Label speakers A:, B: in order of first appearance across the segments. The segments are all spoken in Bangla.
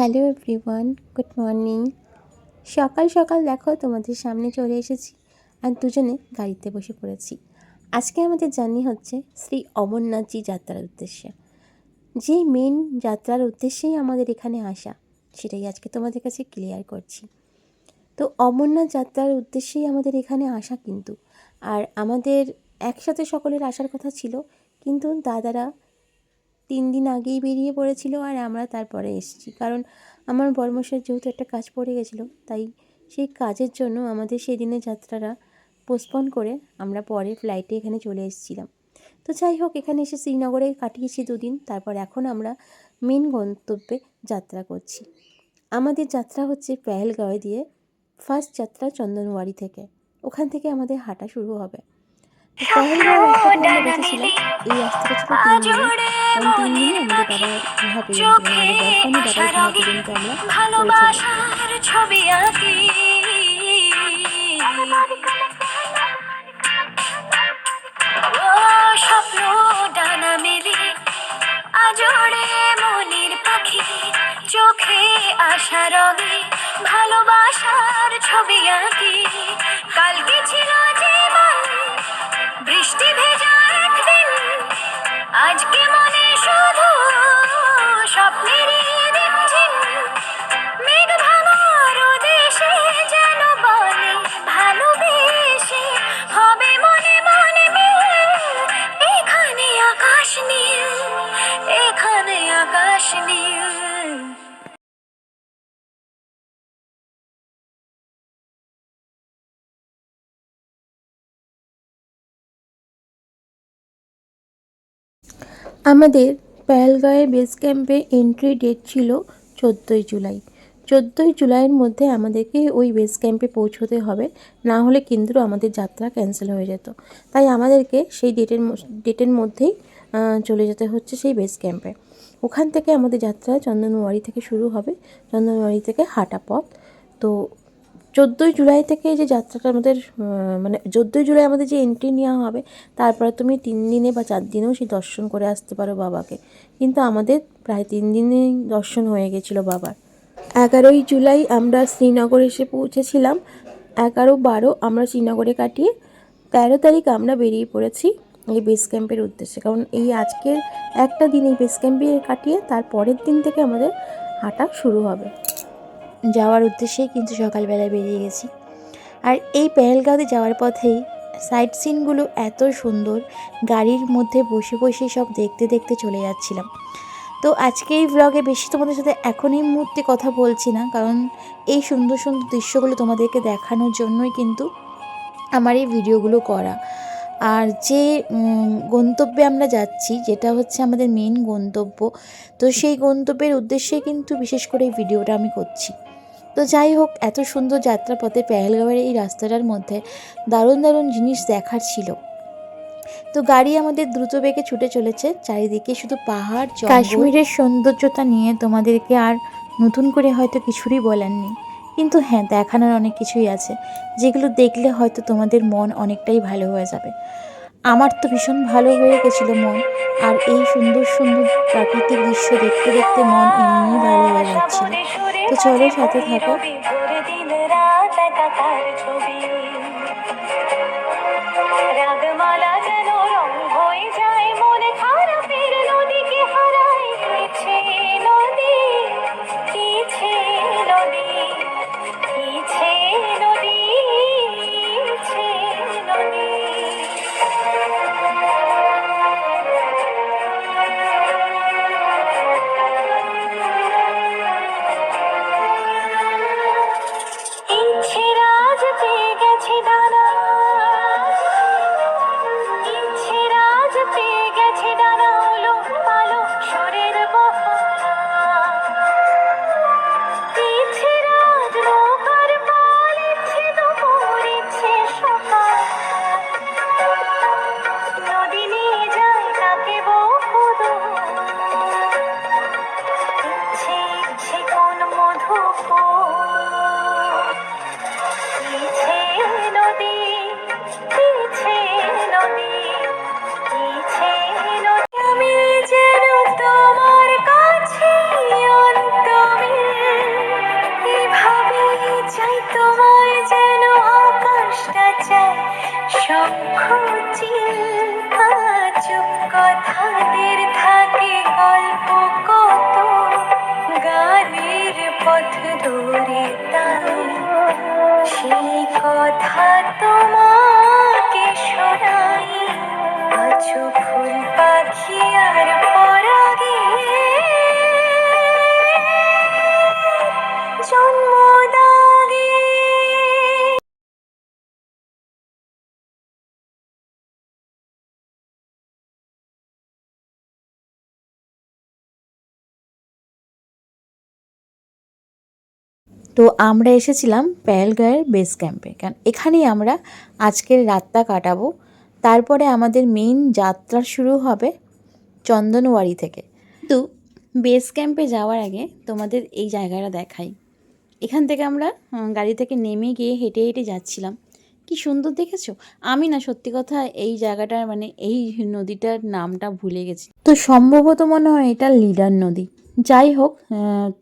A: Hello everyone, good morning. সকাল সকাল দেখো তোমাদের সামনে চলে এসেছি আর দুজনে গাড়িতে বসে পড়েছি। আজকে আমাদের জার্নি হচ্ছে শ্রী অমরনাথজি যাত্রার উদ্দেশ্যে। যেই মেন যাত্রার উদ্দেশ্যেই আমাদের এখানে আসা, সেটাই আজকে তোমাদের কাছে ক্লিয়ার করছি। তো অমরনাথ যাত্রার উদ্দেশ্যেই আমাদের এখানে আসা কিন্তু, আর আমাদের একসাথে সকলের আসার কথা ছিল, কিন্তু দাদারা 3 দিন আগেই বেরিয়ে পড়েছিল আর আমরা তারপরে এসেছি। কারণ আমার বর্মশাইয়ের যেহেতু একটা কাজ পড়ে গেছিলো, তাই সেই কাজের জন্য আমাদের সেই দিনের যাত্রাটা পোস্টপন করে আমরা পরে ফ্লাইটে এখানে চলে এসেছিলাম। তো যাই হোক, এখানে এসে শ্রীনগরে কাটিয়েছি 2 দিন। তারপর এখন আমরা মেন গন্তব্যে যাত্রা করছি। আমাদের যাত্রা হচ্ছে পেহেলগাঁও দিয়ে। ফার্স্ট যাত্রা চন্দনওয়ারি থেকে, ওখান থেকে আমাদের হাঁটা শুরু হবে। পেহেলগাঁও রাস্তাটি আমরা বেঁচেছিলাম, এই রাস্তাটা ছিল 3 দিনে, কারণ 3 দিনে আমাদের বাবার গুহা পর্যন্ত, মানে আমাদের বরফানি বাবার গুহা পর্যন্ত আমরা পৌঁছবো। স্বপ্ন ডানা মেলে আজোড়ে মনের পাখি, চোখে আশা রবে ভালোবাসার ছবি আঁকি। কালকে ছিল জীবন বৃষ্টি ভেজা একদিন, আজকে মনে শুধু স্বপ্নেরই রিমঝিম। মেঘ ভাঙার দেশে যেন বলে ভালোবেসে হবে মনে মনে মিল। এখানে আকাশ নীল, এখানে আকাশ নীল। আমাদের পেহেলগাঁওয়ে বেস ক্যাম্পে এন্ট্রি ডেট ছিল 14ই জুলাই। 14ই জুলাইয়ের মধ্যে আমাদেরকে ওই বেস ক্যাম্পে পৌঁছতে হবে, না হলে কিন্তু আমাদের যাত্রা ক্যান্সেল হয়ে যেত। তাই আমাদেরকে সেই ডেটের মধ্যেই চলে যেতে হচ্ছে সেই বেস ক্যাম্পে। ওখান থেকে আমাদের যাত্রা চন্দনওয়ারি থেকে শুরু হবে, চন্দনওয়ারি থেকে হাঁটা পথ। তো 14ই জুলাই থেকে যে যাত্রাটা আমাদের, মানে 14ই জুলাই আমাদের যে এন্ট্রি নেওয়া হবে, তারপরে তুমি 3 দিনে বা 4 দিনেও সেই দর্শন করে আসতে পারো বাবাকে। কিন্তু আমাদের প্রায় 3 দিনেই দর্শন হয়ে গেছিলো বাবার। 11ই জুলাই আমরা শ্রীনগর এসে পৌঁছেছিলাম। 11, 12 আমরা শ্রীনগরে কাটিয়ে 13 তারিখ আমরা বেরিয়ে পড়েছি এই বেস ক্যাম্পের উদ্দেশ্যে। কারণ এই আজকের একটা দিন এই বেস ক্যাম্পে কাটিয়ে তার পরের দিন থেকে আমাদের হাঁটা শুরু হবে। যাওয়ার উদ্দেশ্যেই কিন্তু সকালবেলায় বেরিয়ে গেছি। আর এই পেহেলগাঁওতে যাওয়ার পথেই সাইট সিনগুলো এত সুন্দর, গাড়ির মধ্যে বসে বসে সব দেখতে দেখতে চলে যাচ্ছিলাম। তো আজকে এই ব্লগে বেশি তোমাদের সাথে এখন এই মুহূর্তে কথা বলছি না, কারণ এই সুন্দর সুন্দর দৃশ্যগুলো তোমাদেরকে দেখানোর জন্যই কিন্তু আমার এই ভিডিওগুলো করা। আর যে গন্তব্যে আমরা যাচ্ছি, যেটা হচ্ছে আমাদের মেন গন্তব্য, তো সেই গন্তব্যের উদ্দেশ্যে কিন্তু বিশেষ করে এই ভিডিওটা আমি করছি। তো যাই হোক, এত সুন্দর যাত্রাপথে পেহেলগাঁওয়ের এই রাস্তাটার মধ্যে দারুণ দারুণ জিনিস দেখার ছিল। তো গাড়ি আমাদের দ্রুত বেগে ছুটে চলেছে, চারিদিকে শুধু পাহাড়, কাশ্মীরের সৌন্দর্যতা নিয়ে তোমাদেরকে আর নতুন করে হয়তো কিছুরই বলার নেই, কিন্তু হ্যাঁ, দেখানোর অনেক কিছুই আছে, যেগুলো দেখলে হয়তো তোমাদের মন অনেকটাই ভালো হয়ে যাবে। আমার তো ভীষণ ভালো হয়ে গেছিলো মন, আর এই সুন্দর সুন্দর প্রাকৃতিক দৃশ্য দেখতে দেখতে মন এমনিই ভালো হয়ে যাচ্ছিল। তো চলো, সাথে থাকো। রাগমালা যেন রং হয়ে যায়, মনে খারাপের নদীকে হারায়। কিছে নদী, কিছে নদী, কিছে নদী, কিছে নদী। ইচ্ছে রাজ হয় যেন আকাশটা চায় শঙ্খ চিল্কা, চুপ কথাদের থাকে গল্প কত, গানের পথ ধরে তাই সেই কথা তোমাকে শোনাই। আছো ফুল পাখি আর পরাগে জন্মদাগে। তো আমরা এসেছিলাম পেহেলগাঁওয়ের বেস ক্যাম্পে, কারণ এখানেই আমরা আজকের রাতটা কাটাবো। তারপরে আমাদের মেইন যাত্রা শুরু হবে চন্দনওয়ারি থেকে। তো বেস ক্যাম্পে যাওয়ার আগে তোমাদের এই জায়গাটা দেখাই। এখান থেকে আমরা গাড়ি থেকে নেমে গিয়ে হেঁটে হেঁটে যাচ্ছিলাম। কি সুন্দর দেখেছো? আমি না সত্যি কথা এই জায়গাটার মানে এই নদীটার নামটা ভুলে গেছি। তো সম্ভবত মনে হয় এটা লিডার নদী। যাই হোক,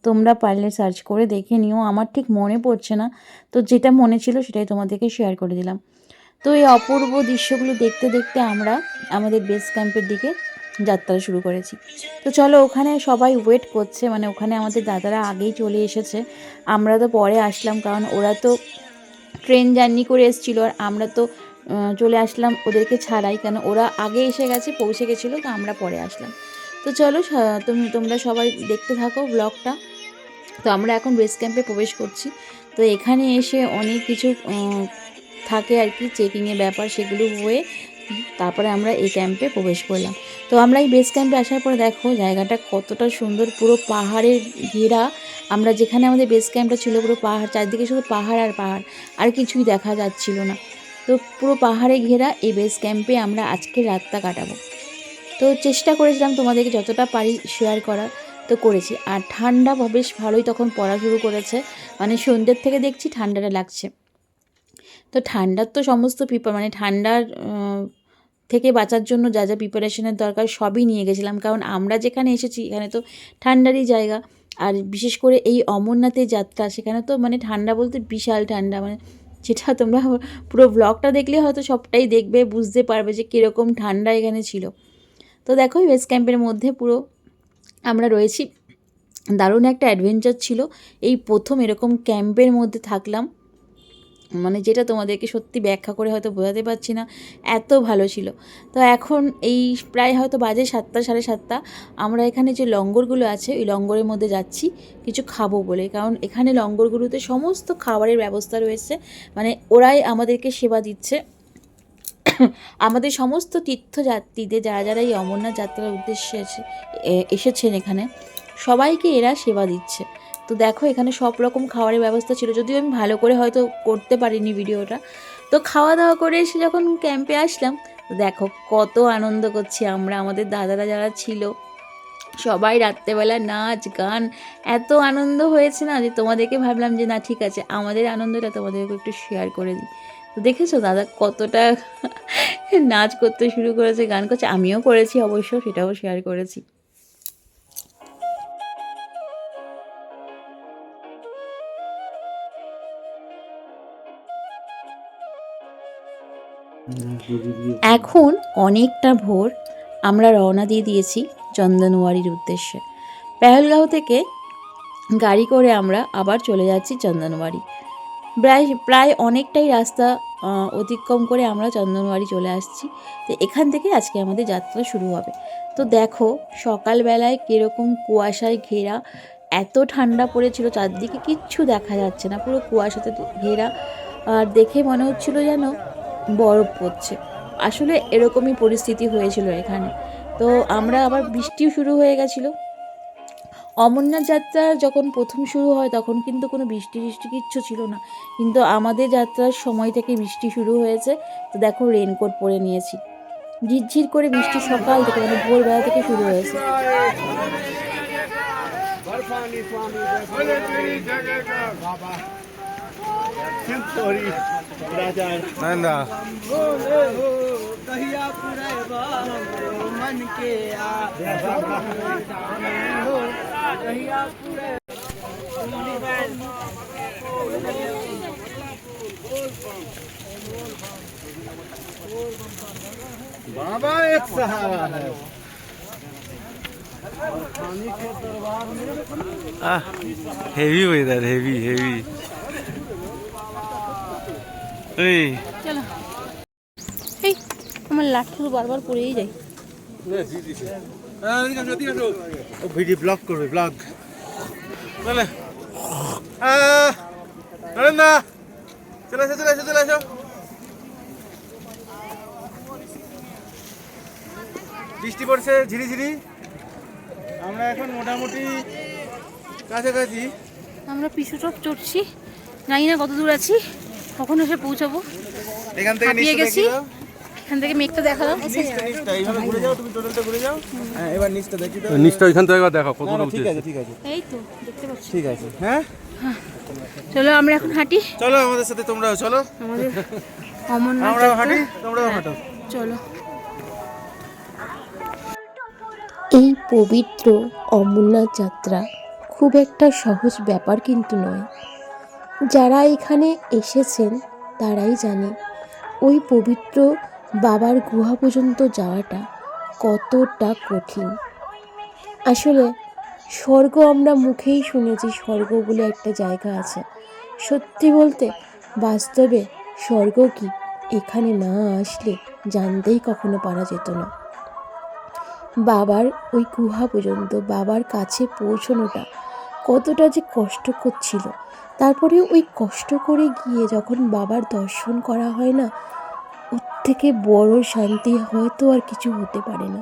A: তোমরা পারলে সার্চ করে দেখে নিও, আমার ঠিক মনে পড়ছে না। তো যেটা মনে ছিল সেটাই তোমাদেরকে শেয়ার করে দিলাম। তো এই অপূর্ব দৃশ্যগুলো দেখতে দেখতে আমরা আমাদের বেস ক্যাম্পের দিকে যাত্রা শুরু করেছি। তো চলো, ওখানে সবাই ওয়েট করছে, মানে ওখানে আমাদের দাদারা আগেই চলে এসেছে, আমরা তো পরে আসলাম, কারণ ওরা তো ট্রেন জার্নি করে এসেছিলো আর আমরা তো চলে আসলাম ওদেরকে ছাড়াই, কেন ওরা আগে এসে গেছে, পৌঁছে গেছিলো, তো আমরা পরে আসলাম। তো চলো, তোমরা সবাই দেখতে থাকো ব্লগটা। তো আমরা এখন বেস ক্যাম্পে প্রবেশ করছি। তো এখানে এসে অনেক কিছু থাকে আর কি, চেকিংয়ের ব্যাপার, সেগুলো হয়ে তারপরে আমরা এই ক্যাম্পে প্রবেশ করলাম। তো আমরা এই বেস ক্যাম্পে আসার পরে দেখো জায়গাটা কতটা সুন্দর, পুরো পাহাড়ের ঘেরা। আমরা যেখানে আমাদের বেস ক্যাম্পটা ছিল পুরো পাহাড়, চারদিকে শুধু পাহাড় আর পাহাড়, আর কিছুই দেখা যাচ্ছিল না। তো পুরো পাহাড়ে ঘেরা এই বেস ক্যাম্পে আমরা আজকে রাতটা কাটাবো। তো চেষ্টা করেছিলাম তোমাদেরকে যতটা পারি শেয়ার করার, তো করেছি। আর ঠান্ডা বেশ ভালোই তখন পড়া শুরু করেছে, মানে সন্ধ্যের থেকে দেখছি ঠান্ডাটা লাগছে। তো ঠান্ডার তো সমস্ত মানে ঠান্ডার থেকে বাঁচার জন্য যা যা প্রিপারেশনের দরকার সবই নিয়ে গেছিলাম, কারণ আমরা যেখানে এসেছি এখানে তো ঠান্ডারই জায়গা। আর বিশেষ করে এই অমরনাথের যাত্রা, সেখানে তো মানে ঠান্ডা বলতে বিশাল ঠান্ডা, মানে যেটা তোমরা পুরো ব্লগটা দেখলে হয়তো সবটাই দেখবে, বুঝতে পারবে যে কীরকম ঠান্ডা এখানে ছিল। তো দেখো বেস ক্যাম্পের মধ্যে পুরো আমরা রয়েছি। দারুণ একটা অ্যাডভেঞ্চার ছিল, এই প্রথম এরকম ক্যাম্পের মধ্যে থাকলাম, মানে যেটা তোমাদেরকে সত্যি ব্যাখ্যা করে হয়তো বোঝাতে পারছি না, এত ভালো ছিল। তো এখন এই প্রায় হয়তো বাজে 7টা, 7:30। আমরা এখানে যে লঙ্গরগুলো আছে ওই লঙ্গরের মধ্যে যাচ্ছি কিছু খাবো বলে, কারণ এখানে লঙ্গরগুলোতে সমস্ত খাবারের ব্যবস্থা রয়েছে, মানে ওরাই আমাদেরকে সেবা দিচ্ছে। আমাদের সমস্ত তীর্থযাত্রীদের যারা যারা এই অমরনাথ যাত্রার উদ্দেশ্যে এসেছেন এখানে, সবাইকে এরা সেবা দিচ্ছে। তো দেখো এখানে সব রকম খাবারের ব্যবস্থা ছিল, যদিও আমি ভালো করে হয়তো করতে পারিনি ভিডিওটা। তো খাওয়া দাওয়া করে এসে যখন ক্যাম্পে আসলাম, দেখো কত আনন্দ করছি আমরা, আমাদের দাদারা যারা ছিল সবাই রাত্রেবেলা নাচ গান, এত আনন্দ হয়েছে না যে তোমাদেরকে ভাবলাম যে না ঠিক আছে আমাদের আনন্দটা তোমাদেরকে একটু শেয়ার করে দিই। তো দেখেছো দাদা কতটা নাচ করতে শুরু করেছে, গান করছে, আমিও করেছি অবশ্য, সেটাও শেয়ার করেছি। এখন অনেকটা ভোর, আমরা রওনা দিয়ে দিয়েছি চন্দনওয়ারির উদ্দেশ্যে। পেহেলগাঁও থেকে গাড়ি করে আমরা আবার চলে যাচ্ছি চন্দনওয়ারি। প্রায় অনেকটাই রাস্তা অতিক্রম করে আমরা চন্দনওয়ারি চলে আসছি। তো এখান থেকে আজকে আমাদের যাত্রা শুরু হবে। তো দেখো সকালবেলায় কীরকম কুয়াশায় ঘেরা, এত ঠান্ডা পড়েছিল, চারদিকে কিচ্ছু দেখা যাচ্ছে না, পুরো কুয়াশাতে ঘেরা, আর দেখে মনে হচ্ছিল যেন বরফ পড়ছে। আসলে এরকমই পরিস্থিতি হয়েছিল এখানে। তো আমরা আবার বৃষ্টিও শুরু হয়ে গেছিলো। অমরনাথ যাত্রা যখন প্রথম শুরু হয় তখন কিন্তু কোনো বৃষ্টি কিচ্ছু ছিল না, কিন্তু আমাদের যাত্রার সময় থেকে বৃষ্টি শুরু হয়েছে। তো দেখো রেনকোট পরে নিয়েছি, ঝিরঝির করে বৃষ্টি সকাল থেকে মানে ভোরবেলা থেকে শুরু হয়েছে।
B: बाबा एक सहारा है।
C: Heavy weather, heavy heavy.
A: চলো এই আমার লাঠি তো বারবার পড়েই যায়।
B: ভিডিও ব্লগ করবে, ব্লগ চলে না, চলে আসো চলে আসো চলে আসো। বৃষ্টি পড়ছে ঝিরিঝিরি। আমরা এখন মোটামুটি কাছাকাছি।
A: আমরা পিছুটপ চড়ছি, জানি না কত দূর আছি, কখন এসে পৌঁছাবো।
B: এখান থেকে
A: হাঁপিয়ে
B: নিচটা
A: গেছি,
B: দেখিয়ে দাও।
A: এখান থেকে মেঘটা দেখালাম।
B: নিচটা এইভাবে ঘুরে যাও, তুমি টোটালটা ঘুরে যাও। হ্যাঁ, এবার নিচটা দেখিয়ে দাও।
C: নিচটা ওইখান থেকে একবার দেখো কত
B: না, না,
C: উঁচু।
B: ঠিক আছে ঠিক আছে
A: এই তো দেখতে পাচ্ছি।
B: ঠিক আছে। হ্যাঁ
A: চলো আমরা এখন হাঁটি,
B: চলো আমাদের সাথে, তোমরাও চলো।
A: আমাদের অমরনাথ
B: আমরাও
A: যাত্রা।
B: হাঁটি, তোমরাও হাঁটো।
A: চলো।
D: এই পবিত্র অমরনাথ যাত্রা খুব একটা সহজ ব্যাপার কিন্তু নয়। যারা এখানে এসেছেন তারাই জানে ওই পবিত্র বাবার গুহা পর্যন্ত যাওয়াটা কতটা কঠিন। আসলে স্বর্গ আমরা মুখেই শুনেছি, স্বর্গ বলে একটা জায়গা আছে। সত্যি বলতে বাস্তবে স্বর্গ কি এখানে না আসলে জানতেই কখনো পারা যেত না। বাবার ওই গুহা পর্যন্ত, বাবার কাছে পৌঁছানোটা কতটা যে কষ্টকর ছিল। তারপরে ওই কষ্ট করে গিয়ে যখন বাবার দর্শন করা হয় না, ওর থেকে বড় শান্তি হয়তো আর কিছু হতে পারে না।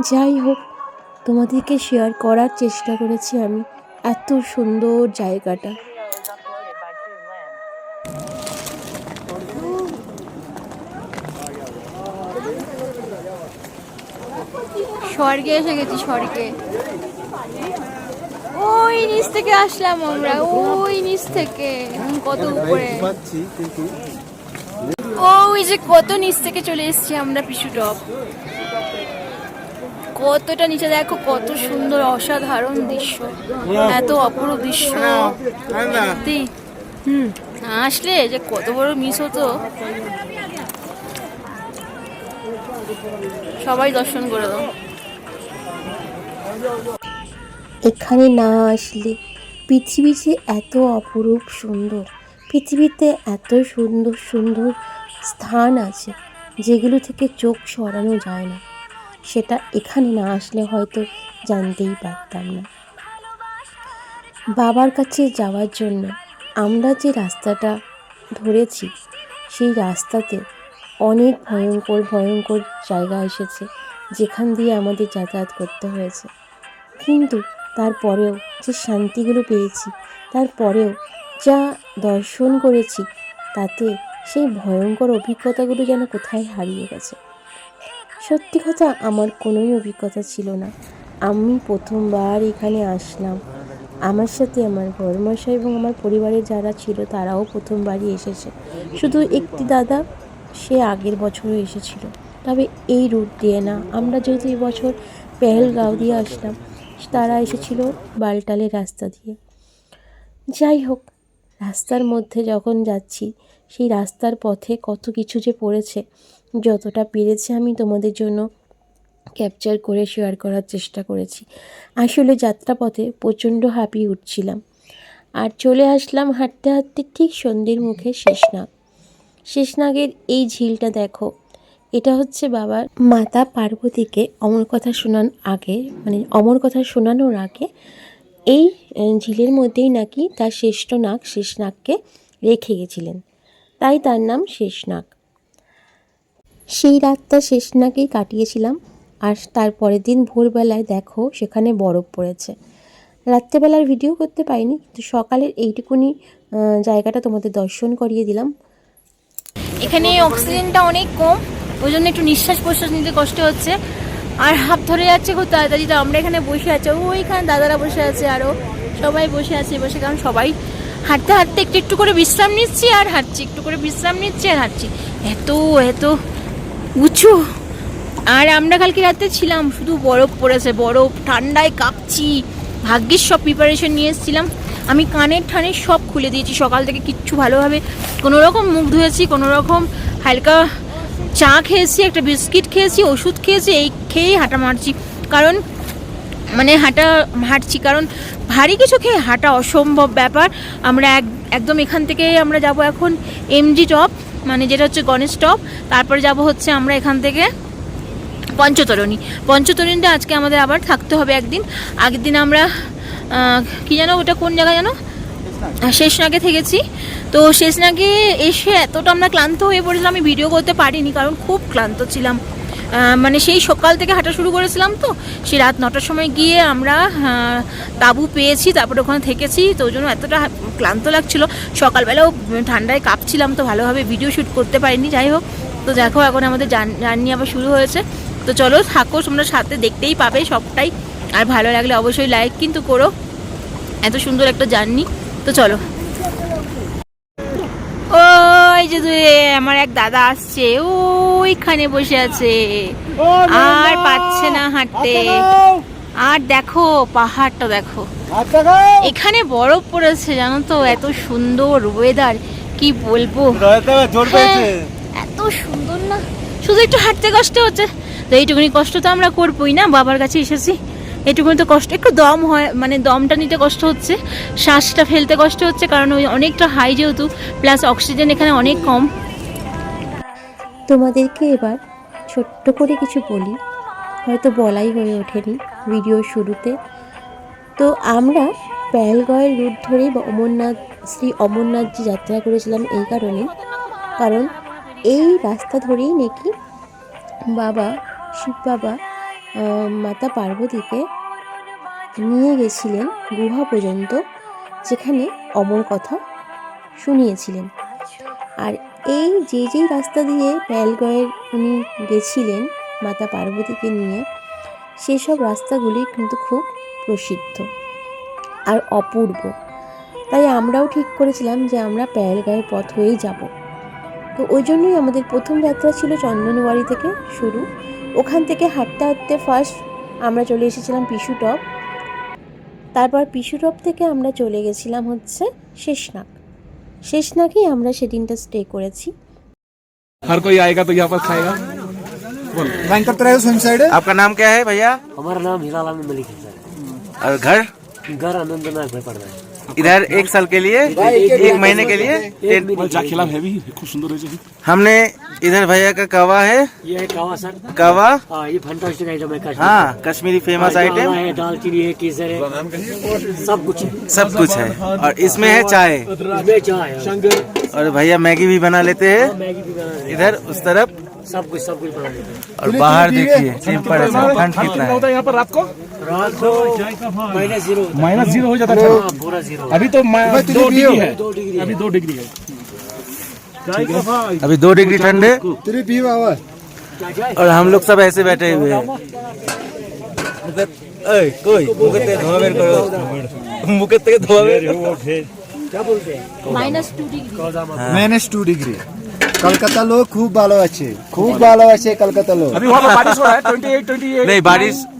D: যাই হোক, তোমাদেরকে শেয়ার করার চেষ্টা করেছি আমি এত সুন্দর জায়গাটা।
A: স্বর্গে এসে গেছি, স্বর্গে। ওই নিচ থেকে আসলাম আমরা, ওই নিচ থেকে কত উপরে,
B: কিন্তু
A: ওই যে কত নিচ থেকে চলে এসেছি আমরা পিছুটপ। কতটা নিচে দেখো, কত সুন্দর অসাধারণ দৃশ্য, এত অপরূপ দৃশ্য। সত্যি না আসলে যে কত বড় মিস হতো। সবাই দর্শন করে দাও।
D: এখানে না আসলে পৃথিবী যে এত অপরূপ সুন্দর, পৃথিবীতে এত সুন্দর সুন্দর স্থান আছে যেগুলো থেকে চোখ সরানো যায় না, সেটা এখানে না আসলে হয়তো জানতেই পারতাম না। বাবার কাছে যাওয়ার জন্য আমরা যে রাস্তাটা ধরেছি, সেই রাস্তাতে অনেক ভয়ঙ্কর ভয়ঙ্কর জায়গা এসেছে যেখান দিয়ে আমাদের যাতায়াত করতে হয়েছে। কিন্তু তারপরেও যে শান্তিগুলো পেয়েছি, তারপরেও যা দর্শন করেছি, তাতে সেই ভয়ঙ্কর অভিজ্ঞতাগুলো যেন কোথায় হারিয়ে গেছে। সত্যি কথা, আমার কোনোই অভিজ্ঞতা ছিল না। আমি প্রথমবার এখানে আসলাম। আমার সাথে আমার বড়মশাই এবং আমার পরিবারের যারা ছিল তারাও প্রথমবারই এসেছে। শুধু একটি দাদা, সে আগের বছরও এসেছিল, তবে এই রুট দিয়ে না। আমরা যেহেতু এবছর পেহেলগাঁও দিয়ে আসলাম, তারা এসেছিল বালটালের রাস্তা দিয়ে। যাই হোক, রাস্তার মধ্যে যখন যাচ্ছি, সেই রাস্তার পথে কত কিছু যে পড়েছে, যতটা পেরেছি আমি তোমাদের জন্য ক্যাপচার করে শেয়ার করার চেষ্টা করেছি। আসলে যাত্রাপথে প্রচণ্ড হাঁপিয়ে উঠছিলাম। আর চলে আসলাম হাঁটতে হাঁটতে ঠিক সন্ধ্যের মুখে শেষনাগ। শেষনাগের এই ঝিলটা দেখো, এটা হচ্ছে বাবার মাতা পার্বতীকে অমর কথা অমর কথা শোনানোর আগে এই ঝিলের মধ্যেই নাকি তার শ্রেষ্ঠ নাগ শেষনাগকে রেখে গেছিলেন, তাই তার নাম শেষনাগ। সেই রাতটা শেষনাগেই কাটিয়েছিলাম। আর তারপরের দিন ভোরবেলায় দেখো সেখানে বরফ পড়েছে। রাত্রেবেলার ভিডিও করতে পারিনি, কিন্তু সকালের এইটুকুনি জায়গাটা তোমাদের দর্শন করিয়ে দিলাম।
A: এখানে অক্সিজেনটা অনেক কম, ওই জন্য একটু নিঃশ্বাস প্রশ্বাস নিতে কষ্ট হচ্ছে, আর হাঁপ ধরে যাচ্ছে খুব তাড়াতাড়ি। তো আমরা এখানে বসে আছি, ওইখানে দাদারা বসে আছে, আরও সবাই বসে আছে বসে, কারণ সবাই হাঁটতে হাঁটতে একটু একটু করে বিশ্রাম নিচ্ছি আর হাঁটছি, একটু করে বিশ্রাম নিচ্ছি আর হাঁটছি। এত এত উঁচু। আর আমরা কালকে রাতে ছিলাম, শুধু বরফ পড়েছে, বরফ, ঠান্ডায় কাঁপছি। ভাগ্যিস সব প্রিপারেশন নিয়ে এসেছিলাম। আমি কানের ঠানের সব
E: খুলে দিয়েছি। সকাল থেকে কিচ্ছু ভালোভাবে কোনো রকম মুখ ধুয়েছি, কোনো রকম হালকা চা খেয়েছি, একটা বিস্কিট খেয়েছি, ওষুধ খেয়েছি, এই খেয়েই হাঁটা মারছি। কারণ মানে হাঁটছি কারণ ভারী কিছু খেয়ে হাঁটা অসম্ভব ব্যাপার। আমরা একদম এখান থেকে আমরা যাব এখন এমজি টপ, মানে যেটা হচ্ছে গণেশ টপ। তারপরে যাব হচ্ছে আমরা এখান থেকে পঞ্চতরণীতে আজকে আমাদের আবার থাকতে হবে একদিন। আগের দিন আমরা কি জানো ওটা কোন জায়গা জানো, শেষনাগে থেকেছি। তো শেষনাগে এসে এতটা আমরা ক্লান্ত হয়ে পড়েছিলাম, আমি ভিডিও করতে পারিনি কারণ খুব ক্লান্ত ছিলাম। মানে সেই সকাল থেকে হাঁটা শুরু করেছিলাম, তো সেই রাত 9টার সময় গিয়ে আমরা তাঁবু পেয়েছি, তারপরে ওখানে থেকেছি। তো ওই জন্য এতটা ক্লান্ত লাগছিল, সকালবেলাও ঠান্ডায় কাঁপছিলাম, তো ভালোভাবে ভিডিও শ্যুট করতে পারিনি। যাই হোক, তো দেখো এখন আমাদের জার্নি আবার শুরু হয়েছে। তো চলো থাকো, তোমরা সাথে দেখতেই পাবে সবটাই। আর ভালো লাগলে অবশ্যই লাইক কিন্তু করো, এত সুন্দর একটা জার্নি। তো চলো, ওই যে আমার এক দাদা আসছে, ওইখানে বসে আছে, আর পাচ্ছে না হাঁটতে। আর দেখো পাহাড়টা দেখো, এখানে বরফ পড়েছে জানো তো, এত সুন্দর ওয়েদার, কি বলবো, হ্যাঁ, এত সুন্দর না, শুধু একটু হাঁটতে কষ্ট হচ্ছে। তো এইটুকুনি কষ্ট তো আমরা করবোই না, বাবার কাছে এসেছি, এটুকুনি তো কষ্ট। একটু দম হয়, মানে দমটা নিতে কষ্ট হচ্ছে, শ্বাসটা ফেলতে কষ্ট হচ্ছে, কারণ ওই অনেকটা হাই যেহেতু, প্লাস অক্সিজেন এখানে অনেক কম।
D: তোমাদেরকে এবার ছোট্ট করে কিছু বলি, হয়তো বলাই হয়ে ওঠেনি ভিডিও শুরুতে। তো আমরা পেহেলগাঁওয়ের রুট ধরেই শ্রী অমরনাথজি যাত্রা করেছিলাম এই কারণে, কারণ এই রাস্তা ধরেই নাকি শিব বাবা মাতা পার্বতীকে নিয়ে গেছিলেন গুহা পর্যন্ত, যেখানে অমর কথা শুনিয়েছিলেন। আর এই যেই রাস্তা দিয়ে পেহেলগাঁওয়ের উনি গেছিলেন মাতা পার্বতীকে নিয়ে, সেসব রাস্তাগুলি কিন্তু খুব প্রসিদ্ধ আর অপূর্ব। তাই আমরাও ঠিক করেছিলাম যে আমরা পেহেলগাঁওয়ের পথ হয়েই যাব। তো ওই জন্যই আমাদের প্রথম যাত্রা ছিল চন্দনবাড়ি থেকে শুরু। ওখান থেকে হাঁটতে হাঁটতে ফার্স্ট আমরা চলে এসেছিলাম পিশু টপ, তারপর পিশু টপ থেকে আমরা চলে গেছিলাম হচ্ছে শেষনাগেই আমরা সেদিনটা স্টে করেছি।
C: हर कोई आएगा तो यहाँ पर खाएगा।
B: लाइन करते रहे सेम साइड।
C: आपका नाम क्या है भैया?
F: हमारा नाम हीरालाल मलिक है सर।
C: और घर
F: घर आनंदनाग में पड़ रहा है।
C: इधर 1 साल के लिए, 1 महीने के लिए। हमने इधर भैया का कावा है,
F: ये है कावा सर।
C: कावा,
F: हाँ ये फंटास्टिक आइटम है कश्मीरी।
C: हाँ कश्मीरी फेमस आइटम,
F: है, दालचीनी है, केसर है, सब कुछ है।
C: सब कुछ है। और इसमें है चाय,
F: इसमें चाय है।
C: और भैया मैगी भी बना लेते हैं
F: मैगी भी बना लेते हैं।
C: इधर उस तरफ।
F: सब कुछ बना लेते हैं।
C: और बाहर देखिए टेम्परेचर, ठंड कितना है।
B: यहाँ पर रात को
F: रात को
B: -0 हो जाता है।
F: हाँ, पूरा 0।
B: अभी तो 2 डिग्री है, अभी 2 डिग्री है।
C: अभी 2 डिग्री ठंड है, और हम लोग सब ऐसे बैठे हुए हैं। कोई मुकत থেকে ধোয়া বের
F: क्या बोलते हैं?
E: -2 डिग्রি।
G: कलकत्ता लोग खूब भालो আছে, कलकत्ता लोग।
B: अभी वहाँ पर बारिश हो रहा है 28
C: नहीं,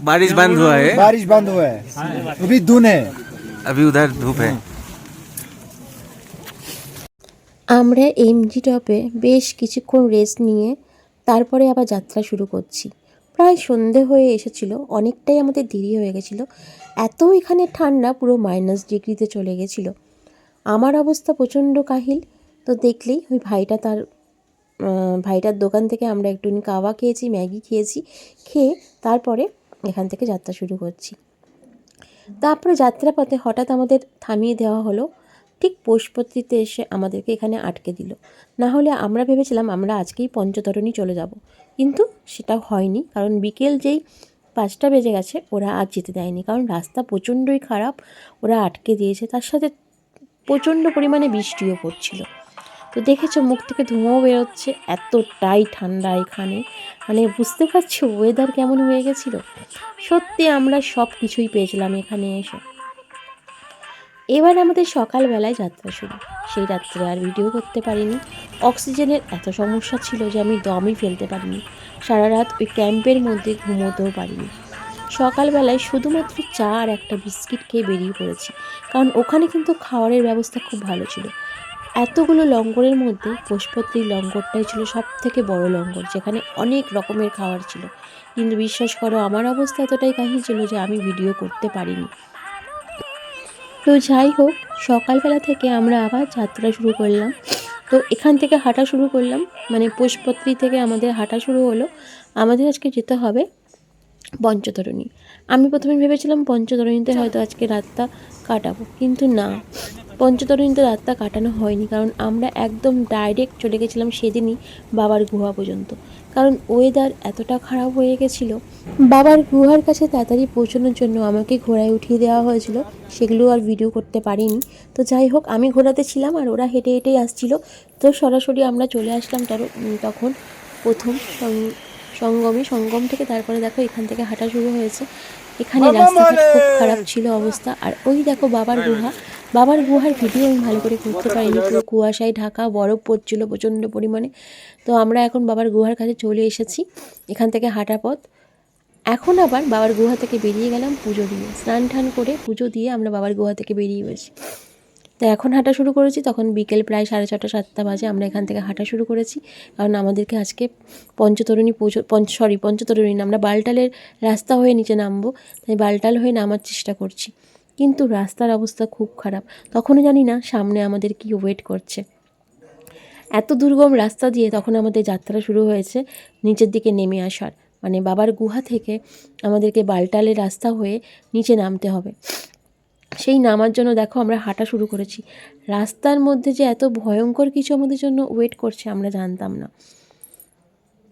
C: बारिश बंद हुआ है,
G: बारिश बंद हुआ है, अभी धुन है।
C: अभी उधर धूप है।
D: আমরা এমজি টপে বেশ কিছুক্ষণ রেস্ট নিয়ে তারপরে আবার যাত্রা শুরু করছি। প্রায় সন্ধে হয়ে এসেছিল, অনেকটাই আমাদের দেরি হয়ে গেছিলো। এত এখানে ঠান্ডা, পুরো -ডিগ্রিতে চলে গেছিলো। আমার অবস্থা প্রচণ্ড কাহিল। তো দেখলেই ওই ভাইটার দোকান থেকে আমরা একটুখানি কাওয়া খেয়েছি, ম্যাগি খেয়েছি, খেয়ে তারপরে এখান থেকে যাত্রা শুরু করছি। তারপরে যাত্রাপথে হঠাৎ আমাদের থামিয়ে দেওয়া হলো, ঠিক পৌষপত্রিতে এসে আমাদেরকে এখানে আটকে দিল। না হলে আমরা ভেবেছিলাম আমরা আজকেই পঞ্চতরণী চলে যাব, কিন্তু সেটা হয়নি, কারণ বিকেল যেই 5টা বেজে গেছে ওরা আর যেতে দেয়নি, কারণ রাস্তা প্রচণ্ডই খারাপ, ওরা আটকে দিয়েছে। তার সাথে প্রচণ্ড পরিমাণে বৃষ্টিও পড়ছিল। তো দেখেছো মুখ থেকে ধোঁয়াও বেরোচ্ছে, এতটাই ঠান্ডা এখানে, মানে বুঝতে পারছি ওয়েদার কেমন হয়ে গেছিলো। সত্যি আমরা সব কিছুই পেয়েছিলাম এখানে এসে। এবার আমাদের সকালবেলায় যাত্রা শুরু। সেই রাত্রে আর ভিডিও করতে পারিনি, অক্সিজেনের এত সমস্যা ছিল যে আমি দমই ফেলতে পারিনি। সারা রাত ওই ক্যাম্পের মধ্যে ঘুমোতেও পারিনি। সকালবেলায় শুধুমাত্র চা আর একটা বিস্কিট খেয়ে বেরিয়ে পড়েছি, কারণ ওখানে কিন্তু খাওয়ারের ব্যবস্থা খুব ভালো ছিল। এতগুলো লঙ্গরের মধ্যে পশুপতির লঙ্গরটাই ছিল সব থেকে বড় লঙ্গর, যেখানে অনেক রকমের খাবার ছিল। কিন্তু বিশ্বাস করো, আমার অবস্থা এতটাই কাহিল ছিল যে আমি ভিডিও করতে পারিনি। তো যাই হোক, সকালবেলা থেকে আমরা আবার যাত্রা শুরু করলাম। তো এখান থেকে হাঁটা শুরু করলাম, মানে পশুপত্রী থেকে আমাদের হাঁটা শুরু হলো। আমাদের আজকে যেতে হবে পঞ্চতরণী। আমি প্রথমে ভেবেছিলাম পঞ্চতরণীতে হয়তো আজকে রাতটা কাটাবো, কিন্তু না, পঞ্চতরণীতে রাতটা কাটানো হয়নি, কারণ আমরা একদম ডাইরেক্ট চলে গেছিলাম সেদিনই বাবার গুহা পর্যন্ত। কারণ ওয়েদার এতটা খারাপ হয়ে গেছিলো, বাবার গুহার কাছে তাড়াতাড়ি পৌঁছানোর জন্য আমাকে ঘোড়ায় উঠিয়ে দেওয়া হয়েছিল, সেগুলো আর ভিডিও করতে পারিনি। তো যাই হোক, আমি ঘোড়াতে ছিলাম আর ওরা হেঁটে হেঁটেই আসছিল। তো সরাসরি আমরা চলে আসলাম তখন প্রথম সঙ্গম থেকে। তারপরে দেখো এখান থেকে হাঁটা শুরু হয়েছে। এখানে রাস্তাঘাট খুব খারাপ ছিল অবস্থা। আর ওই দেখো বাবার গুহার ভিডিও আমি ভালো করে করতে পারিনি, পুরো কুয়াশায় ঢাকা, বরফ পড়ছিল প্রচণ্ড পরিমাণে। তো আমরা এখন বাবার গুহার কাছে চলে এসেছি। এখান থেকে হাঁটা পথ। এখন আবার বাবার গুহা থেকে বেরিয়ে গেলাম পুজো দিয়ে, স্নান টান করে পুজো দিয়ে আমরা বাবার গুহা থেকে বেরিয়ে গেছি। তো এখন হাঁটা শুরু করেছি, তখন বিকেল প্রায় 6:30 7টা বাজে। আমরা এখান থেকে হাঁটা শুরু করেছি, কারণ আমাদেরকে আজকে পঞ্চতরণী না, আমরা বালটালের রাস্তা হয়ে নিচে নামবো, তাই বালটাল হয়ে নামার চেষ্টা করছি। কিন্তু রাস্তার অবস্থা খুব খারাপ, তখনও জানি না সামনে আমাদের কি ওয়েট করছে। এত দুর্গম রাস্তা দিয়ে তখন আমাদের যাত্রা শুরু হয়েছে নিচের দিকে নেমে আসার, মানে বাবার গুহা থেকে আমাদেরকে বালটালের রাস্তা হয়ে নিচে নামতে হবে। সেই নামার জন্য দেখো আমরা হাঁটা শুরু করেছি। রাস্তার মধ্যে যে এত ভয়ঙ্কর কিছু আমাদের জন্য ওয়েট করছে আমরা জানতাম না।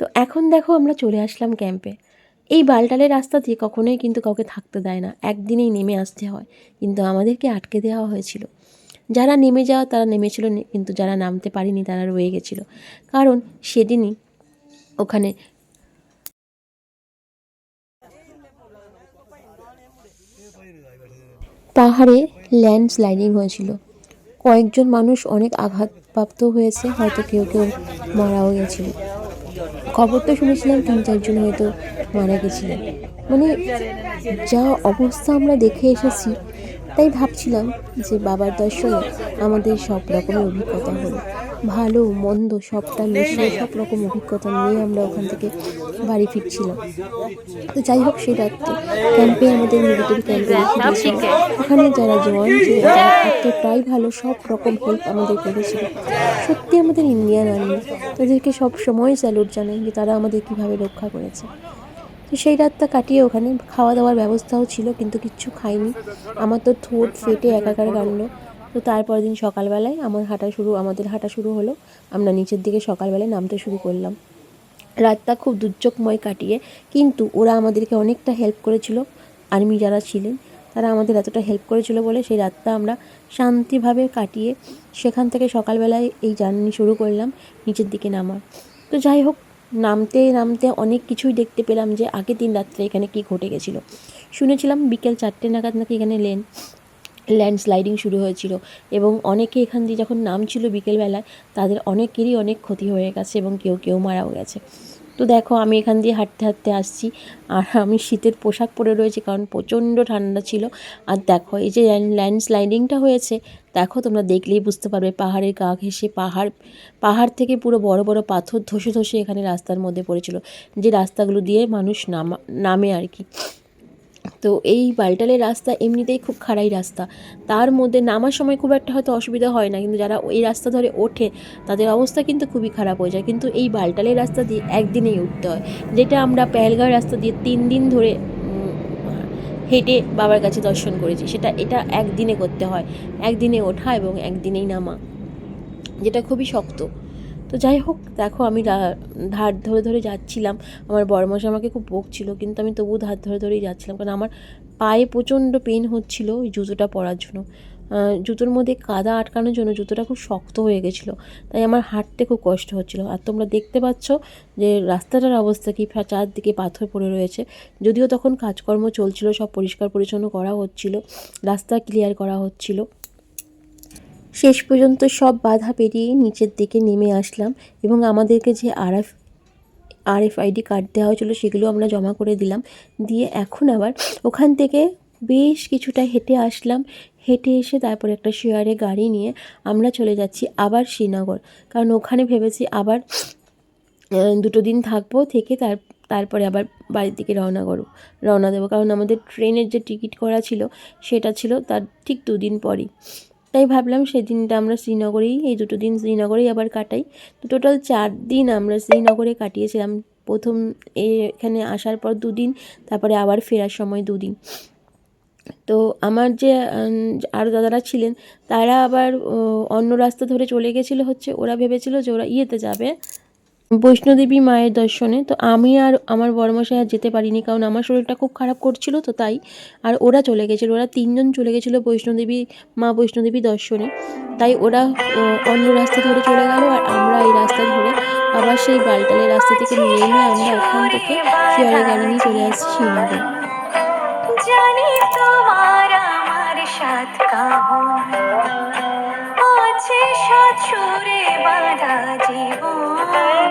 D: তো এখন দেখো আমরা চলে আসলাম ক্যাম্পে। এই বালটালের রাস্তা দিয়ে কখনোই কিন্তু কাউকে থাকতে দেয় না, একদিনেই নেমে আসতে হয়, কিন্তু আমাদেরকে আটকে দেওয়া হয়েছিল। যারা নেমে যাওয়া তারা নেমেছিল, কিন্তু যারা নামতে পারেনি তারা রয়ে গেছিলো, কারণ সেদিনই ওখানে পাহাড়ে ল্যান্ডস্লাইডিং হয়েছিল। কয়েকজন মানুষ অনেক আঘাতপ্রাপ্ত হয়েছে, হয়তো কেউ কেউ মারাও গেছিল। খবর তো শুনেছিলাম 3-4 জন হয়তো মারা গেছিলেন। মানে যা অবস্থা আমরা দেখে এসেছি, তাই ভাবছিলাম যে বাবার দর্শনে আমাদের সব রকমের অভিজ্ঞতা হলো, ভালো মন্দ সবটা মিশিয়ে সব রকম অভিজ্ঞতা নিয়ে আমরা ওখান থেকে বাড়ি ফিরছিলাম। তো যাই হোক, সেই রাত্রে ক্যাম্পে আমাদের মিলিটারি ক্যাম্পে রেখে দিয়েছিল। ওখানে যারা জওয়ান ছিল তারা এতটাই ভালো, সব রকম হেল্প আমাদের করেছিল। সত্যি আমাদের ইন্ডিয়ান আর্মি, তাদেরকে সব সময় স্যালুট জানাই যে তারা আমাদের কীভাবে রক্ষা করেছে। তো সেই রাতটা কাটিয়ে ওখানে খাওয়া দাওয়ার ব্যবস্থাও ছিল, কিন্তু কিচ্ছু খাইনি, আমার তো ঠোঁট ফেটে একাকার কাণ্ড। তো তারপরের দিন সকালবেলায় আমাদের হাঁটা শুরু হলো। আমরা নিচের দিকে সকালবেলায় নামতে শুরু করলাম। রাতটা খুব দুর্যোগময় কাটিয়ে, কিন্তু ওরা আমাদেরকে অনেকটা হেল্প করেছিল। আর্মি যারা ছিলেন তারা আমাদের এতটা হেল্প করেছিল বলে সেই রাতটা আমরা শান্তিভাবে কাটিয়ে সেখান থেকে সকালবেলায় এই জার্নি শুরু করলাম নিচের দিকে নামার। তো যাই হোক, নামতে নামতে অনেক কিছুই দেখতে পেলাম যে আগের দিন রাত্রে এখানে কি ঘটে গেছিলো। শুনেছিলাম বিকেল 4টে নাগাদ নাকি এখানে ল্যান্ডস্লাইডিং শুরু হয়েছিল, এবং অনেকে এখান দিয়ে যখন নামছিল বিকেলবেলায় তাদের অনেকেরই অনেক ক্ষতি হয়ে গেছে এবং কেউ কেউ মারাও গেছে। তো দেখো আমি এখান দিয়ে হাঁটতে হাঁটতে আসছি, আর আমি শীতের পোশাক পরে রয়েছি, কারণ প্রচণ্ড ঠান্ডা ছিল। আর দেখো এই যে ল্যান্ডস্লাইডিংটা হয়েছে, দেখো তোমরা দেখলেই বুঝতে পারবে, পাহাড়ের গা ঘেঁষে পাহাড় থেকে পুরো বড় বড় পাথর ধসে ধসে এখানে রাস্তার মধ্যে পড়েছিল, যে রাস্তাগুলো দিয়ে মানুষ নামে আর কি। তো এই বালটালের রাস্তা এমনিতেই খুব খাড়াই রাস্তা, তার মধ্যে নামার সময় খুব একটা হয়তো অসুবিধা হয় না, কিন্তু যারা ওই রাস্তা ধরে ওঠে তাদের অবস্থা কিন্তু খুবই খারাপ হয়ে যায়। কিন্তু এই বালটালের রাস্তা দিয়ে একদিনেই উঠতে হয়, যেটা আমরা পেহেলগাঁও রাস্তা দিয়ে 3 দিন ধরে হেঁটে বাবার কাছে দর্শন করেছি, এটা একদিনে করতে হয়, একদিনে ওঠা এবং একদিনেই নামা, যেটা খুবই শক্ত। তো যাই হোক, দেখো আমি ধার ধরে ধরে যাচ্ছিলাম। আমার বড়মশাই আমাকে খুব বকছিল, কিন্তু আমি তবুও ধার ধরে ধরেই যাচ্ছিলাম, কারণ আমার পায়ে প্রচণ্ড পেন হচ্ছিল ওই জুতোটা পরার জন্য। জুতোর মধ্যে কাদা আটকানোর জন্য জুতোটা খুব শক্ত হয়ে গেছিলো, তাই আমার হাঁটতে খুব কষ্ট হচ্ছিলো। আর তোমরা দেখতে পাচ্ছ যে রাস্তাটার অবস্থা কি, চারদিকে পাথর পড়ে রয়েছে। যদিও তখন কাজকর্ম চলছিল, সব পরিষ্কার পরিচ্ছন্ন করা হচ্ছিল, রাস্তা ক্লিয়ার করা হচ্ছিল। শেষ পর্যন্ত সব বাধা পেরিয়ে নিচের দিকে নেমে আসলাম, এবং আমাদেরকে যে RFID কার্ড দেওয়া হয়েছিলো, সেগুলো আমরা জমা করে দিলাম। দিয়ে এখন আবার ওখান থেকে বেশ কিছুটা হেঁটে আসলাম। হেঁটে এসে তারপরে একটা শেয়ারে গাড়ি নিয়ে আমরা চলে যাচ্ছি আবার শ্রীনগর, কারণ ওখানে ভেবেছি আবার 2 দিন থাকবো, থেকে তারপরে আবার বাড়ির দিকে রওনা দেবো, কারণ আমাদের ট্রেনের যে টিকিট করা ছিল সেটা ছিল তার ঠিক 2 দিন পরই। তাই ভাবলাম সেদিনটা আমরা শ্রীনগরেই, এই 2 দিন শ্রীনগরেই আবার কাটাই। তো টোটাল 4 দিন আমরা শ্রীনগরে কাটিয়েছিলাম। প্রথম এখানে আসার পর 2 দিন, তারপরে আবার ফেরার সময় 2 দিন। তো আমার যে আরও দাদারা ছিলেন তারা আবার অন্য রাস্তা ধরে চলে গেছিলো, ওরা ভেবেছিল যে ওরা ইয়েতে যাবে বৈষ্ণোদেবী মায়ের দর্শনে। তো আমি আর আমার বড়মশাই আর যেতে পারিনি, কারণ আমার শরীরটা খুব খারাপ করছিল, তো তাই। আর ওরা চলে গেছিলো, ওরা 3 জন চলে গেছিলো মা বৈষ্ণোদেবী দর্শনে। তাই ওরা অন্য রাস্তা ধরে চলে গেল, আর আমরা এই রাস্তা ধরে আবার সেই বালটালের রাস্তা থেকে নেমে আমরা ওখান থেকে শেয়ারে গাড়ি নিয়ে চলে আসছি শ্রীনগর।
H: জানি তোমার আমার সাথ কাহন আছে, সাত সুরে বাঁধা জীবন।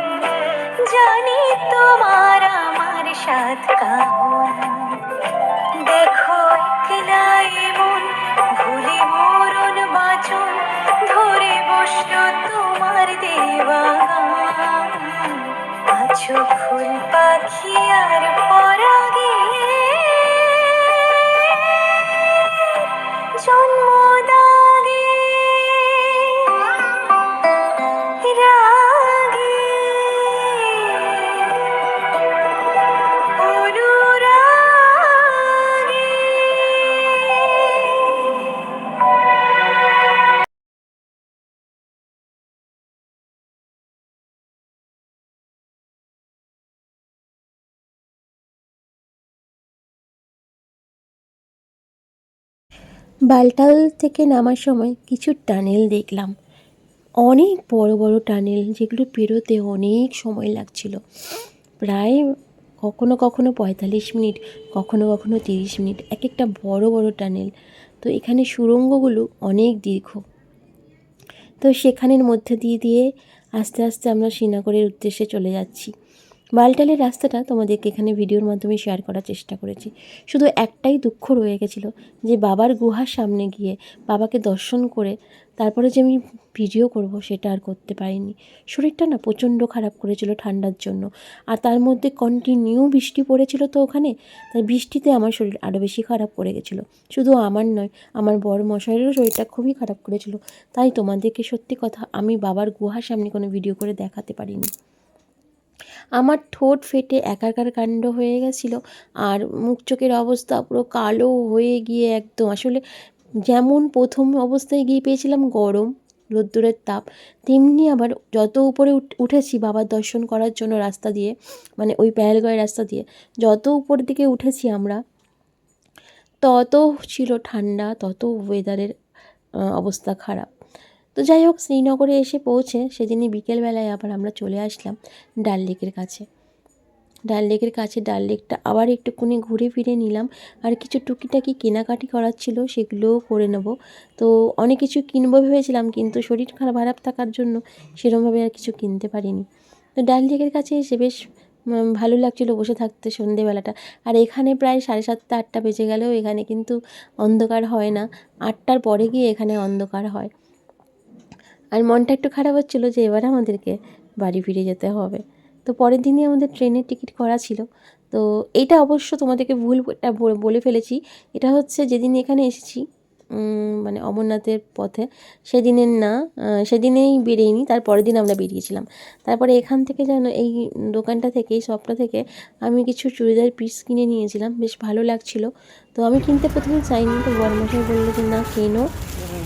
H: জানি তোমার আমার সাথ কাহন, দেখো একলাই মন ভুলি মরণ বাঁচন, ধরে বসলো তোমার দেওয়ান। আছো ফুল পাখি আর পরাগে জন্মদাগে রাগে অনুরাগে।
D: বালটাল থেকে নামার সময় কিছু টানেল দেখলাম, অনেক বড় বড় টানেল, যেগুলো পেরোতে অনেক সময় লাগছিল। প্রায় কখনো কখনো 45 মিনিট, কখনো কখনো 30 মিনিট, এক একটা বড় বড় টানেল। তো এখানে সুড়ঙ্গগুলো অনেক দীর্ঘ। তো সেখানের মধ্যে দিয়ে আস্তে আস্তে আমরা শ্রীনগরের উদ্দেশ্যে চলে যাচ্ছি। বালটালের রাস্তাটা তোমাদেরকে এখানে ভিডিওর মাধ্যমে শেয়ার করার চেষ্টা করেছি। শুধু একটাই দুঃখ রয়ে গেছিলো, যে বাবার গুহার সামনে গিয়ে বাবাকে দর্শন করে তারপরে যে আমি ভিডিও করব সেটা আর করতে পারিনি। শরীরটা না প্রচণ্ড খারাপ করেছিল ঠান্ডার জন্য, আর তার মধ্যে কন্টিনিউ বৃষ্টি পড়েছিল। তো ওখানে তাই বৃষ্টিতে আমার শরীর আরও বেশি খারাপ করে গেছিলো। শুধু আমার নয়, আমার বড় মশাইয়েরও শরীরটা খুবই খারাপ করেছিল। তাই তোমাদেরকে সত্যি কথা আমি বাবার গুহার সামনে কোনো ভিডিও করে দেখাতে পারিনি। আমার ঠোঁট ফেটে একাকার কাণ্ড হয়ে গেছিলো, আর মুখ চোখের অবস্থা পুরো কালো হয়ে গিয়ে একদম, আসলে যেমন প্রথম অবস্থায় গিয়ে পেয়েছিলাম গরম রোদ্দুরের তাপ, তেমনি আবার যত উপরে উঠেছি বাবার দর্শন করার জন্য রাস্তা দিয়ে, মানে ওই পেহেলগাঁওয়ের রাস্তা দিয়ে যত উপর দিকে উঠেছি আমরা, তত ছিল ঠান্ডা, তত ওয়েদারের অবস্থা খারাপ। তো যাই হোক, শ্রীনগরে এসে পৌঁছে সেদিনই বিকেলবেলায় আবার আমরা চলে আসলাম ডাল লেকের কাছে। ডাল লেকটা আবার একটুখানি ঘুরে ফিরে নিলাম, আর কিছু টুকিটাকি কেনাকাটি করার ছিল সেগুলোও করে নেব। তো অনেক কিছু কিনবো ভেবেছিলাম, কিন্তু শরীর খারাপ থাকার জন্য সেরকমভাবে আর কিছু কিনতে পারিনি। তো ডাল লেকের কাছে এসে বেশ ভালো লাগছিলো বসে থাকতে সন্ধেবেলাটা। আর এখানে প্রায় 7:30 8টা বেজে গেলেও এখানে কিন্তু অন্ধকার হয় না, 8টার পরে গিয়ে এখানে অন্ধকার হয়। আর মনটা একটু খারাপ হচ্ছিলো যে এবার আমাদেরকে বাড়ি ফিরে যেতে হবে। তো পরের দিনই আমাদের ট্রেনের টিকিট করা ছিল। তো এইটা অবশ্য তোমাদেরকে এটা বলে ফেলেছি, এটা হচ্ছে যেদিন এখানে এসেছি মানে অমরনাথের পথে, সেদিনের না, সেদিনেই বেরিয়েনি, তার পরের দিন আমরা বেরিয়েছিলাম। তারপরে এখান থেকে যেন এই দোকানটা থেকে, এই শপটা থেকে আমি কিছু চুড়িদার পিস কিনে নিয়েছিলাম, বেশ ভালো লাগছিল। তো আমি কিনতে প্রথমে চাইনি, তো বড়মশাই বললো যে না কেনো।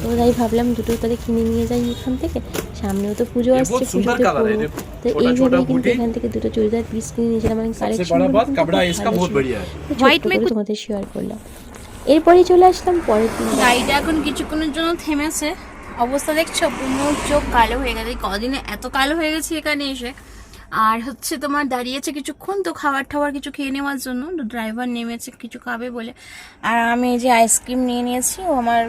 D: তো তাই ভাবলাম দুটো তাহলে কিনে নিয়ে যাই এখান থেকে, সামনেও তো পুজো আসছে, পুজোতে পরবো। তো এইভাবেই কিন্তু এখান থেকে দুটো চুড়িদার পিস কিনে নিয়েছিলাম। আমি কালেকশন তোমাদের শেয়ার করলাম। এরপরেই চলে আসলাম পরের দিন।
E: গাড়িটা এখন কিছুক্ষণের জন্য থেমেছে, অবস্থা দেখছো, পুরো চোখ কালো হয়ে গেছে, কদিনে এত কালো হয়ে গেছে এখানে এসে। আর হচ্ছে তোমার দাঁড়িয়েছে কিছুক্ষণ, তো খাবার টাবার কিছু খেয়ে নেওয়ার জন্য, তো ড্রাইভার নেমেছে কিছু খাবে বলে। আর আমি এই যে আইসক্রিম নিয়ে নিয়েছি, ও আমার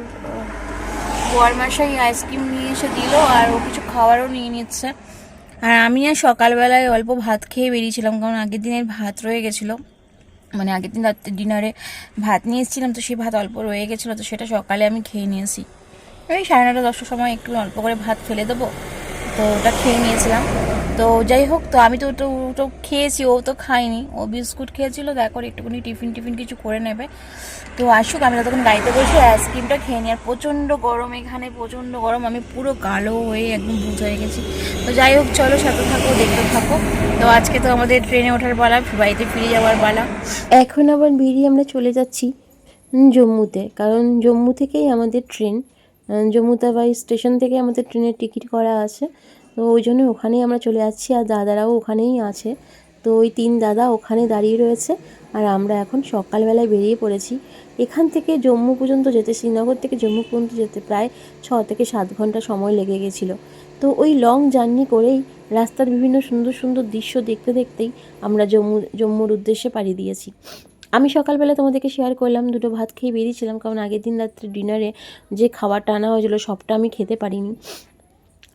E: বরমাশাই আইসক্রিম নিয়ে এসে দিল, আর ও কিছু খাবারও নিয়ে নিচ্ছে। আর আমি আর সকালবেলায় অল্প ভাত খেয়ে বেরিয়েছিলাম, কারণ আগের দিনের ভাত রয়ে গেছিলো, মানে আগের দিন রাত্রে ডিনারে ভাত নিয়ে এসেছিলাম, তো সেই ভাত অল্প রয়ে গেছিলো, তো সেটা সকালে আমি খেয়ে নিয়েছি। ওই 9:30 10টার সময় একটু অল্প করে ভাত ফেলে দেবো, তো ওটা খেয়ে নিয়েছিলাম। তো যাই হোক, তো আমি তো ওটা খেয়েছি, ও তো খায়নি, ও বিস্কুট খেয়েছিল, দেখো একটুখানি টিফিন কিছু করে নেবে। তো আসুক, আমি ততক্ষণ গাড়িতে বসে আইসক্রিমটা খেয়ে নিই। আর প্রচণ্ড গরম এখানে, প্রচণ্ড গরম, আমি পুরো কালো হয়ে একদম ভূত হয়ে গেছি। তো যাই হোক, চলো সাথে থাকো, দেখতে থাকো। তো আজকে তো আমাদের ট্রেনে ওঠার পালা, বাড়িতে ফিরে যাওয়ার পালা।
D: এখন আবার বেরিয়ে আমরা চলে যাচ্ছি জম্মুতে, কারণ জম্মু থেকেই আমাদের ট্রেন, জম্মু তাওয়াই স্টেশন থেকে আমাদের ট্রেনের টিকিট করা আছে। তো ওই জন্য ওখানেই আমরা চলে যাচ্ছি, আর দাদারাও ওখানেই আছে। তো ওই 3 দাদা ওখানে দাঁড়িয়ে রয়েছে, আর আমরা এখন সকালবেলায় বেরিয়ে পড়েছি। এখান থেকে জম্মু পর্যন্ত যেতে, শ্রীনগর থেকে জম্মু পর্যন্ত যেতে প্রায় 6 থেকে 7 ঘন্টা সময় লেগে গেছিলো। তো ওই লং জার্নি করেই রাস্তার বিভিন্ন সুন্দর সুন্দর দৃশ্য দেখতে দেখতেই আমরা জম্মুর উদ্দেশ্যে পাড়ি দিয়েছি। আমি সকালবেলা তোমাদেরকে শেয়ার করলাম, 2টো ভাত খেয়ে বেরিয়েছিলাম, কারণ আগের দিন রাত্রে ডিনারে যে খাবারটা আনা হয়েছিল সবটা আমি খেতে পারিনি।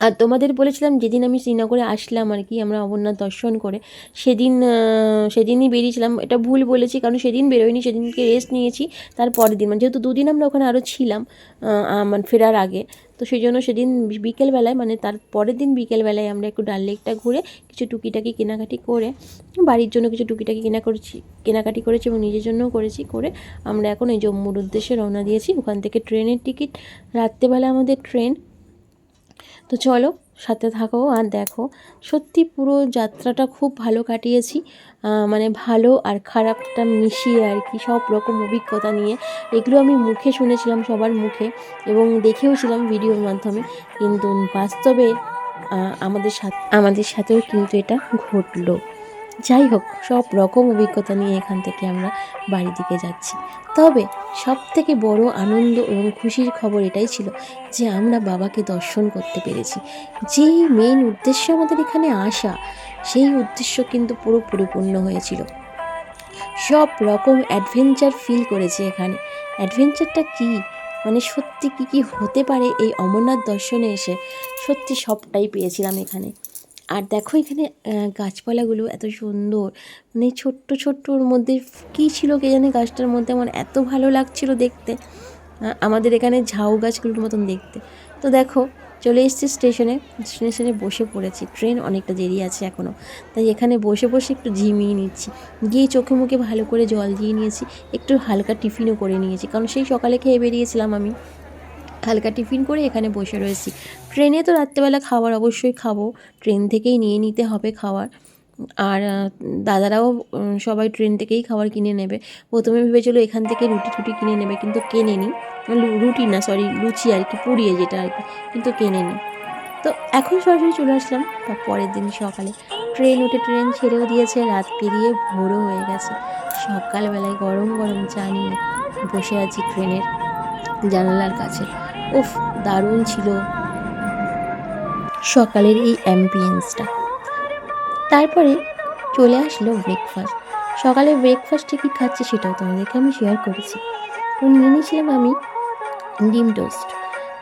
D: আর তোমাদের বলেছিলাম যেদিন আমি শ্রীনগরে আসলাম আর কি, আমরা অমরনাথ দর্শন করে সেদিনই বেরিয়েছিলাম। এটা ভুল বলেছি, কারণ সেদিন বেরোয়নি, সেদিনকে রেস্ট নিয়েছি। তার পরের দিন, মানে যেহেতু 2 দিন আমরা ওখানে আরও ছিলাম মানে ফেরার আগে, তো সেই জন্য সেদিন বিকেলবেলায়, মানে তার পরের দিন বিকেলবেলায় আমরা একটু ডাল লেকটা ঘুরে কিছু টুকিটাকি কেনাকাটি করে, বাড়ির জন্য কিছু টুকিটাকি কেনাকাটি করেছি এবং নিজের জন্যও করেছি, করে আমরা এখন এই জম্মুর উদ্দেশ্যে রওনা দিয়েছি। ওখান থেকে ট্রেনের টিকিট, রাত্রেবেলা আমাদের ট্রেন। তো চলো সাথে থাকো আর দেখো, সত্যি পুরো যাত্রাটা খুব ভালো কাটিয়েছি, মানে ভালো আর খারাপটা মিশিয়ে আর কি, সব রকম অভিজ্ঞতা নিয়ে। এগুলো আমি মুখে শুনেছিলাম সবার মুখে এবং দেখেওছিলাম ভিডিওর মাধ্যমে, কিন্তু বাস্তবে আমাদের সাথেও কিন্তু এটা ঘটলো। যাই হোক, সব রকম অভিজ্ঞতা নিয়ে এখান থেকে আমরা বাড়ির দিকে যাচ্ছি। তবে সব থেকে বড় আনন্দ এবং খুশির খবর এটাই ছিল যে আমরা বাবাকে দর্শন করতে পেরেছি। যেই মেইন উদ্দেশ্য আমাদের এখানে আসা, সেই উদ্দেশ্য কিন্তু পুরো পরিপূর্ণ হয়েছিল। সব রকম অ্যাডভেঞ্চার ফিল করেছি এখানে। অ্যাডভেঞ্চারটা কী, মানে সত্যি কী হতে পারে এই অমরনাথ দর্শনে এসে, সত্যি সবটাই পেয়েছিলাম এখানে। আর দেখো এখানে গাছপালাগুলো এত সুন্দর, মানে ছোট্ট ওর মধ্যে কী ছিল কে জানে, গাছটার মধ্যে আমার এত ভালো লাগছিল দেখতে, আমাদের এখানে ঝাউ গাছগুলোর মতন দেখতে। তো দেখো চলে এসেছি স্টেশনে বসে পড়েছি, ট্রেন অনেকটা দেরি আছে এখনও, তাই এখানে বসে একটু ঝিমিয়ে নিচ্ছি। গিয়ে চোখে মুখে ভালো করে জল দিয়ে নিয়েছি, একটু হালকা টিফিনও করে নিয়েছি, কারণ সেই সকালে খেয়ে বেরিয়েছিলাম আমি। হালকা টিফিন করে এখানে বসে রয়েছি। ট্রেনে তো রাত্রেবেলা খাবার অবশ্যই খাবো, ট্রেন থেকেই নিয়ে নিতে হবে খাবার। আর দাদারাও সবাই ট্রেন থেকেই খাবার কিনে নেবে। প্রথমে ভেবেছিল এখান থেকে রুটি টুটি কিনে নেবে, কিন্তু কেনেনি, রুটি না সরি লুচি আর কি, পুড়িয়ে যেটা আর কি, কিন্তু কেনেনি। তো এখন সরাসরি চলে আসলাম তার পরের দিন সকালে। ট্রেন ছেড়েও দিয়েছে, রাত পেরিয়ে ভোরও হয়ে গেছে। সকালবেলায় গরম চা নিয়ে বসে আছি ট্রেনের জানালার কাছে। উফ, দারুণ ছিল সকালের এই অ্যাম্বিয়েন্সটা। তারপরে চলে আসলো ব্রেকফাস্ট। সকালে ব্রেকফাস্টে কী খাচ্ছি সেটাও তোমাদেরকে আমি শেয়ার করেছি। তো নিয়ে নিয়েছিলাম আমি ডিম টোস্ট।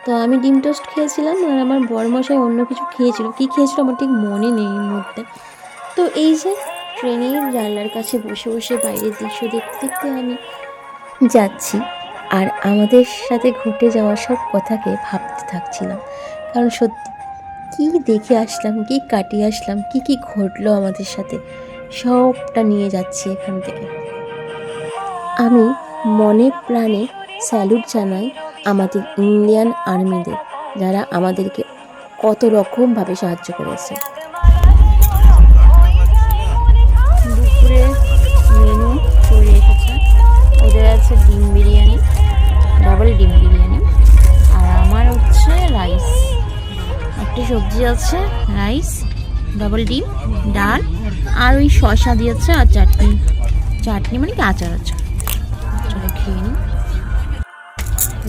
D: তো আমি ডিম টোস্ট খেয়েছিলাম, আর আমার বরমশাই অন্য কিছু খেয়েছিল, কী খেয়েছিল আমার ঠিক মনে নেই এই মুহূর্তে। তো এই যে ট্রেনের জানলার কাছে বসে বাইরের দৃশ্য দেখতে আমি যাচ্ছি, আর আমাদের সাথে ঘটে যাওয়া সব কথাকে ভাবতে থাকছিলাম, কারণ সত্যি কী দেখে আসলাম, কী কাটিয়ে আসলাম, কী ঘটলো আমাদের সাথে, সবটা নিয়ে যাচ্ছি এখান থেকে। আমি মনে প্রাণে স্যালুট জানাই আমাদের ইন্ডিয়ান আর্মিদের, যারা আমাদেরকে কত রকমভাবে সাহায্য করেছে। দুপুরে মেনু চলে এসেছে, ওদের আছে ডিম বিরিয়ানি, ডাবল ডিম বিরিয়ানি, আর আমার হচ্ছে রাইস, একটা সবজি আছে, রাইস, ডাবল ডিম, ডাল, আর ওই শসা দিয়েছে, আর চাটনি মানে কি আচার আছে। চলো খেয়ে নিই।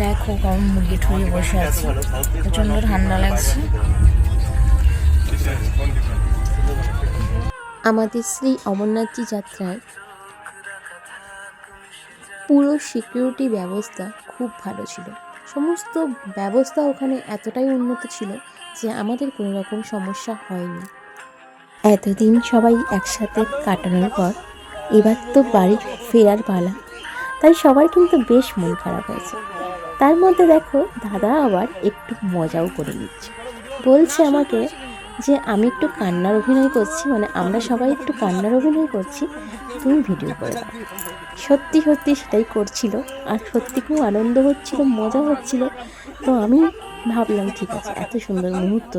D: দেখো কেমন মুরগি ঠুয়ে বসে আছে, প্রচণ্ড ঠান্ডা লাগছে। আমাদের শ্রী অমরনাথজি যাত্রায় পুরো সিকিউরিটি ব্যবস্থা খুব ভালো ছিল। সমস্ত ব্যবস্থা ওখানে এতটাই উন্নত ছিল যে আমাদের কোনো রকম সমস্যা হয়নি। এতদিন সবাই একসাথে কাটানোর পর এবার তো বাড়ি ফেরার পালা, তাই সবার কিন্তু বেশ মন খারাপ হয়েছে। তার মধ্যে দেখো দাদা আবার একটু মজাও করে নিচ্ছে, বলছে আমাকে যে আমি একটু কান্নার অভিনয় করছি, মানে আমরা সবাই একটু কান্নার অভিনয় করছি, তুমি ভিডিও করে দাও। সত্যি সত্যি সেটাই করছিল, আর সত্যি খুব আনন্দ হচ্ছিল, মজা হচ্ছিল। তো আমি ভাবলাম ঠিক আছে, এত সুন্দর মুহূর্ত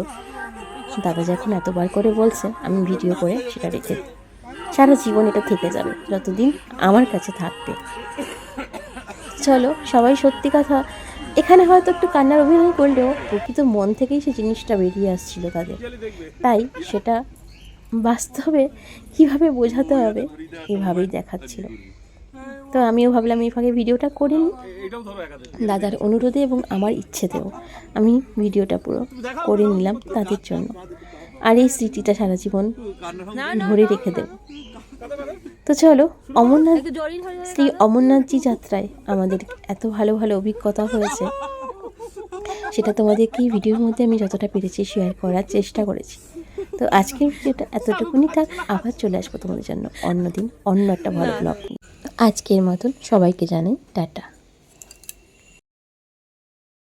D: দাদা যখন এতবার করে বলছে, আমি ভিডিও করে সেটা রেখে দিই। সারা জীবন এটা থেকে যাবে, যতদিন আমার কাছে থাকবে। চলো, সবাই সত্যি কথা, এখানে হয়তো একটু কান্নার অভিনয় করলেও প্রকৃত মন থেকেই সেই জিনিসটা বেরিয়ে আসছিল তাদের, তাই সেটা বাস্তবে কিভাবে বোঝাতে হবে এভাবেই দেখাচ্ছিল। তো আমিও ভাবলাম এই ফাঁকে ভিডিওটা করে নিই, দাদার অনুরোধে এবং আমার ইচ্ছেতেও আমি ভিডিওটা পুরো করে নিলাম তাদের জন্য, আর এই স্মৃতিটা সারা জীবন ধরে রেখে দেব। তো চলো, অমরনাথ, শ্রী অমরনাথজি যাত্রায় আমাদের এত ভালো ভালো অভিজ্ঞতা হয়েছে, সেটা তোমাদেরকে এই ভিডিওর মধ্যে আমি যতটা পেরেছি শেয়ার করার চেষ্টা করেছি। তো আজকের ভিডিওটা এতটুকুনি থাক, আবার চলে আসবো তোমাদের জন্য অন্যদিন অন্য একটা ভালো ব্লগ নিয়ে। আজকের মতন সবাইকে জানাই টাটা।